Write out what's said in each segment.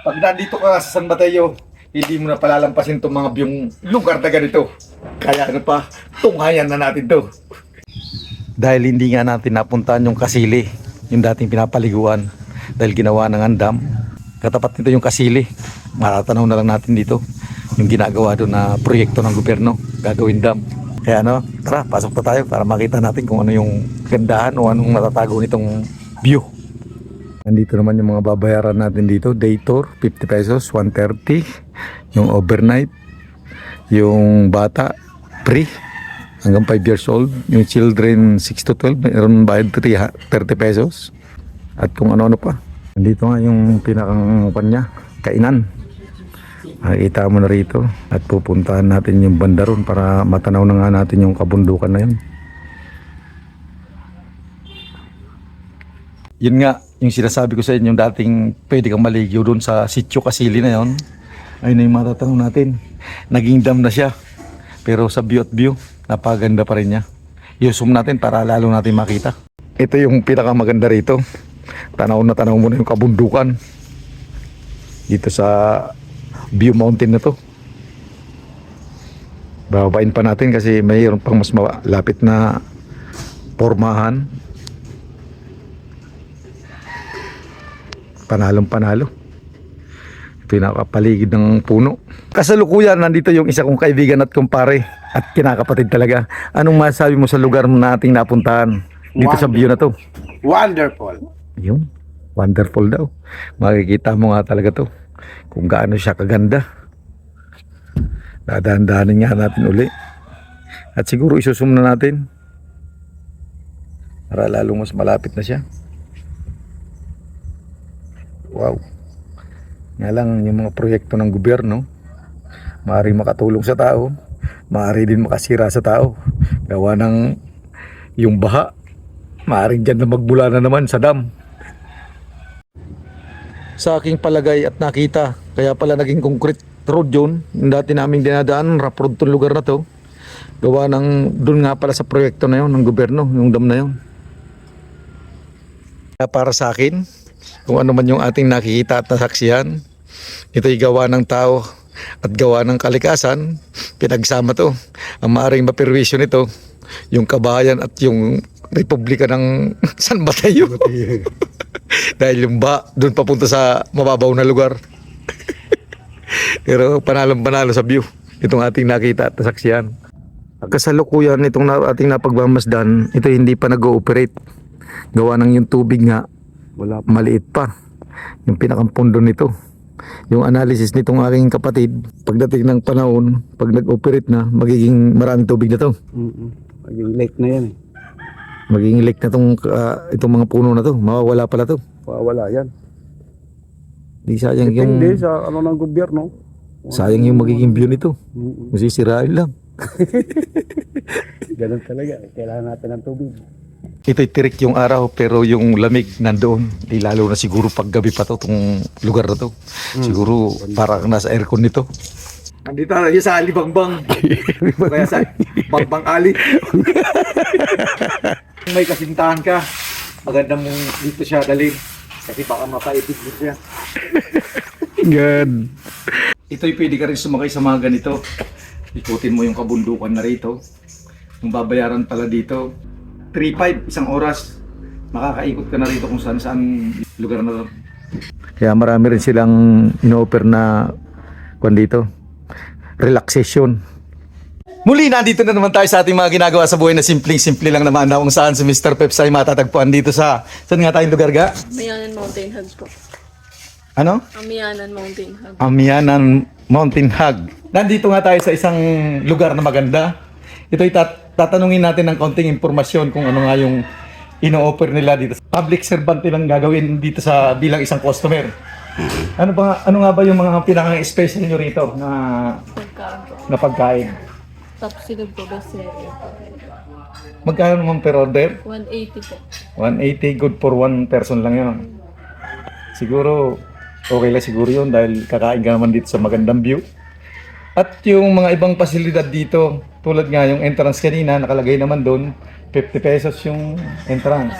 Pag nandito ka sa San Mateo, hindi mo na palalampasin itong mga biyong lugar na ganito. Kaya ano pa, tunghayan na natin to. Dahil hindi nga natin napuntahan yung Kasili, yung dating pinapaliguan. Dahil ginawa ng andam. Katapat nito yung Kasili. Matatanaw na lang natin dito yung ginagawa doon na proyekto ng gobyerno, gagawin dam. Kaya ano, tara, pasok na tayo para makita natin kung ano yung gandahan o anong natatago nitong view. Nandito naman yung mga babayaran natin dito. Day tour, 50 pesos, 130. Yung overnight. Yung bata, free. Hanggang 5 years old. Yung children, 6 to 12, mayroon bayad 30 pesos. At kung ano-ano pa. Nandito nga yung pinakang kanya, kainan. Makikita mo na rito. At pupuntahan natin yung banda ron para matanaw na nga natin yung kabundukan na yun. Yun nga, yung sinasabi ko sa inyo, yung dating pwede kang maligyo doon sa sitio Kasili na yun. Ayun na yung matatanong natin. Naging dam na siya. Pero sa view at view, napaganda pa rin niya. I-zoom natin para lalo natin makita. Ito yung pinakamaganda rito. Tanaw na tanaw mo na yung kabundukan. Dito sa view mountain na to. Bababain pa natin kasi mayroon pang mas malapit na pormahan. Panalong panalo. Pinakapaligid ng puno. Kasalukuyan nandito yung isa kong kaibigan at kumpare at kinakapatid talaga. Anong masasabi mo sa lugar na ating napuntahan dito sa view na to? Wonderful. Yung wonderful daw. Makikita mo nga talaga to kung gaano siya kaganda. Dadaan-daanin nga natin uli. At siguro isusum na natin para lalong mas malapit na siya. Wow. Nga lang yung mga proyekto ng gobyerno, maaaring makatulong sa tao, maaari din makasira sa tao. Gawa ng yung baha, maaaring dyan na magbula na naman sa dam. Sa aking palagay at nakita, kaya pala naging concrete road yun. Yung dati naming dinadaan, rough road tong lugar na to. Gawa ng, dun nga pala sa proyekto na yun ng gobyerno, yung dam na yun. Kaya para sa akin, kung ano man yung ating nakikita at nasaksihan, ito'y gawa ng tao at gawa ng kalikasan, pinagsama to. Ang maaaring mapirwisyo nito, yung kabahayan at yung Republika ng San Mateo. Dahil yung doon papunta sa mababaw na lugar. Pero panalo sa view, itong ating nakita at nasaksihan. Kasalukuyan itong ating napagmamasdan, ito hindi pa nag-ooperate. Gawa ng yung tubig nga, wala, maliit pa yung pinakampundo nito. Yung analysis nitong aking kapatid, pagdating ng panahon, pag nag-operate na, magiging maraming tubig na to. Maging lake na yan eh. Magiging lake na itong mga puno na to. Mawawala pala to. Wala yan. Di sayang yung Depende sa ano ng gobyerno. sayang yung magiging view nito. Masisirain lang. Ganun talaga. Kailangan natin ng tubig. Ito'y tirik yung araw pero yung lamig nandoon. Lalo na siguro pag gabi pa to itong lugar na to. Siguro parang nasa aircon nito. Andito tayo sa Alibangbang. Kaya sa Bangbang Ali. Kung may kasintahan ka, maganda mong dito siya dalhin. Kasi baka mapaibig mo siya. God. Ito'y pwede ka rin sumakay sa mga ganito. Ikutin mo yung kabundukan na rito. Yung babayaran pala dito, 3.5 isang oras. Makakaikot ka na rito kung saan lugar na to. Kaya marami rin silang ino-offer na kung dito, relaxation. Muli, nandito na naman tayo sa ating mga ginagawa sa buhay na simpleng-simple lang naman na kung saan si Mr. Peps ay matatagpuan dito sa, saan nga tayong lugar ga? Amianan Mountain Hug po. Ano? Amianan Mountain Hug. Amianan Mountain Hug. Nandito nga tayo sa isang lugar na maganda. Ito'y tatanungin natin ng konting impormasyon kung ano nga yung ino-offer nila dito. Public servant nilang gagawin dito sa bilang isang customer. Ano nga ba yung mga pinaka-special nyo rito Pagkaan po. na pagkain? Top silog po, best seller. Magkano naman per order? 180 po. 180, good for one person lang yun. Siguro, okay lang siguro yun dahil kakain ka naman dito sa magandang view. At yung mga ibang pasilidad dito, tulad nga yung entrance kanina, nakalagay naman doon, 50 pesos yung entrance.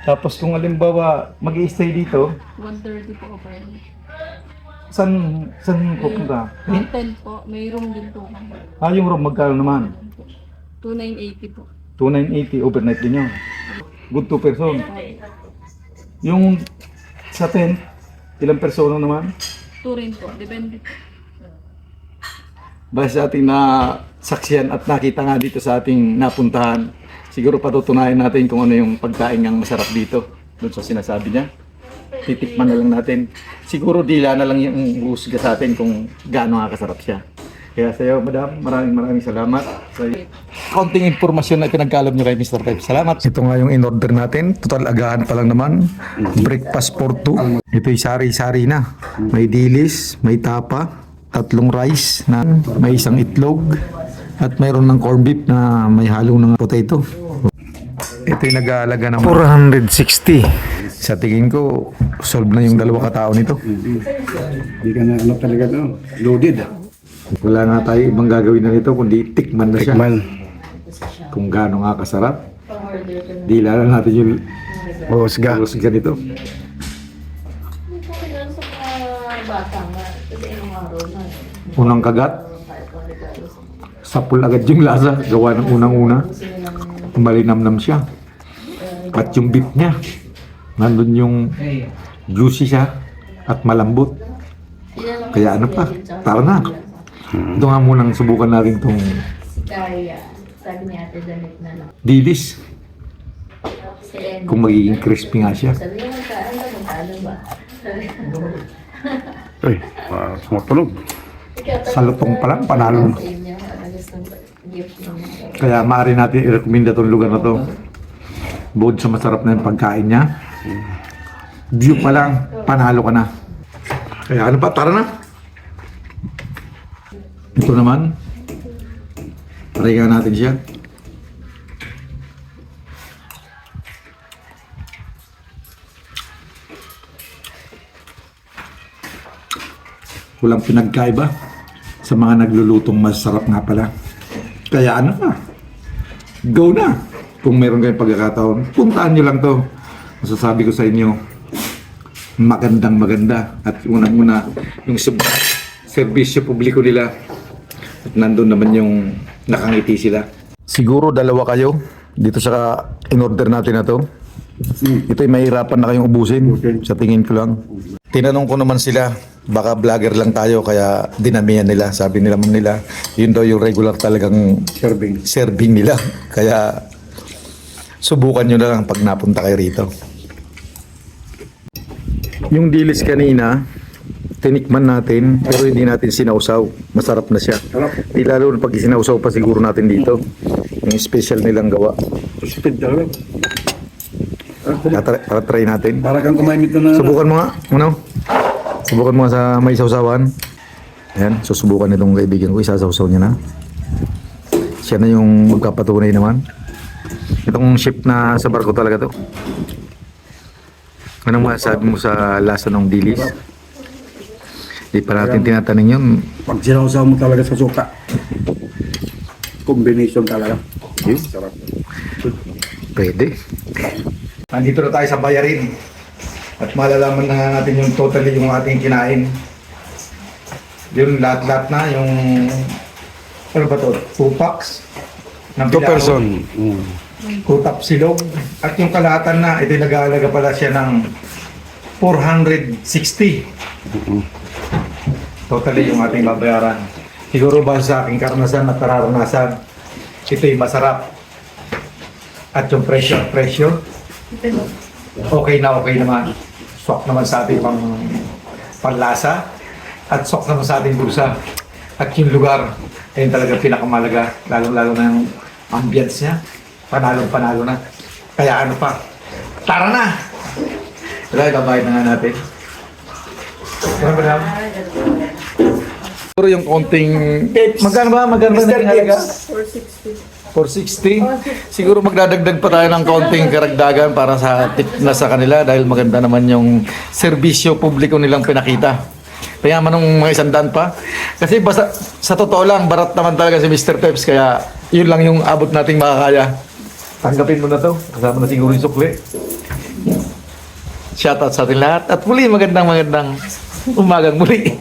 Tapos kung halimbawa mag-i-stay dito, 130 po per Saan pupunta? Hotel po. May room din po. Yung room, magkano naman? 2,980 po. 2,980, overnight din yun. Good 2 person. Yung sa tent, ilang persona naman? 2 rin po. Depende po. Base sa ating nasaksiyan at nakita nga dito sa ating napuntahan, siguro patutunayan natin kung ano yung pagkain ng masarap dito. Doon sa sinasabi niya. Titikman na lang natin. Siguro dila na lang yung husga sa atin kung gaano nga kasarap siya. Kaya sa iyo, madam, maraming salamat. Konting impormasyon na pinagkalab niyo kay Mr. Pep. Salamat. Ito nga yung in-order natin. Total agahan pa lang naman. Breakfast for 2. Ito'y sari-sari na. May dilis, may tapa, 3 rice na may 1 itlog, at mayroon ng corned beef na may halong ng potato. Ito'y nag-aalaga ng 460. Sa tingin ko, solve na yung 2 katao nito. Hindi ka na ano talaga no? Loaded. Wala nga tayo ibang gagawin na nito kundi tikman na siya. Tikman. Kung gaano nga kasarap. Dila na natin yung Husga. nito. Unang kagat, sapul agad yung lasa. Gawa ng unang-una. Malinamnam siya. At yung beef niya, nandun yung juicy siya at malambot. Kaya ano pa, tara na. Ito nga munang subukan natin itong Si Kaya, sabi ni Ate Janet na lang. dilis. Si Ed, Kung magiging crispy nga siya. sabi niya, magkano ba? Sabi Ay, sumatunog. Sa lutong pa lang, panalo. sa inyo, gustong gift mo. Kaya maaari natin i-recommend itong lugar na to. Bukod sa masarap na yung pagkain niya, view pa lang, panalo ka na. Kaya ano pa, tara na. Ito naman, try nga natin siya. Walang pinagkaiba sa mga naglulutong masarap nga pala. Kaya ano pa, go na! Kung meron kayong pagkakataon, puntaan nyo lang to. Masasabi ko sa inyo, magandang maganda. At unang-una, yung serbisyo publiko nila. At nandun naman yung nakangiti sila. Siguro 2 kayo dito sa in-order natin na to. Ito'y mahirapan na kayong ubusin. Sa tingin ko lang. Tinanong ko naman sila, baka vlogger lang tayo kaya dinamihan nila. Sabi nila yun daw yung regular talagang serving nila. Kaya subukan nyo na lang pag napunta kayo rito. Yung dilis kanina, tinikman natin pero hindi natin sinausaw. Masarap na siya. Di lalo na pag sinausaw pa siguro natin dito. Yung special nilang gawa. Speed talaga. Try natin. Para kang kumain ito na. Subukan mo nga. Ano? Subukan mo nga sa may sausawan. Ayan, susubukan nitong kaibigan ko. Isasawsaw niya na. Siya na yung magpapatunay naman. Itong ship na sa barko talaga to. Anong masasabi mo sa lasa ng dilis? Di pa natin tinatanong yun. Pag sinausaw mo talaga sa suka. Combination talaga. Sarap. Pwede. Nandito na tayo sa bayarin. At malalaman na natin yung totally yung ating kinain. Yung lahat-lahat na, yung ano ba to? 2 packs. 2 person. 2 tap silog. At yung kalahatan na, ito nag-aalaga pala siya ng 460. Totally yung ating babayaran. Siguro ba sa aking karanasan at kararanasan, ito'y masarap. At yung presyo, okay naman. Swak naman sa ating panlasa. At swak naman sa ating bulsa. At yung lugar, ayun talaga pinakamalaga. Lalo-lalo na yung ambience niya. Panalo na. Kaya ano pa? Tara na! Wala, babayad na nga natin. Ano ba naman? Siguro yung konting... Magkano ba naging halaga? 460. Siguro magdadagdag pa tayo ng konting karagdagan para sa tip na sa kanila dahil maganda naman yung serbisyo publiko nilang pinakita. Kaya man ng mga 100 pa. Kasi basta, sa totoo lang, barat naman talaga si Mr. Peps kaya yun lang yung abot nating makakaya. Tanggapin mo na to. Kasama na siguro yung sukli. Shoutout sa ating lahat. At muli magandang Umagang muli.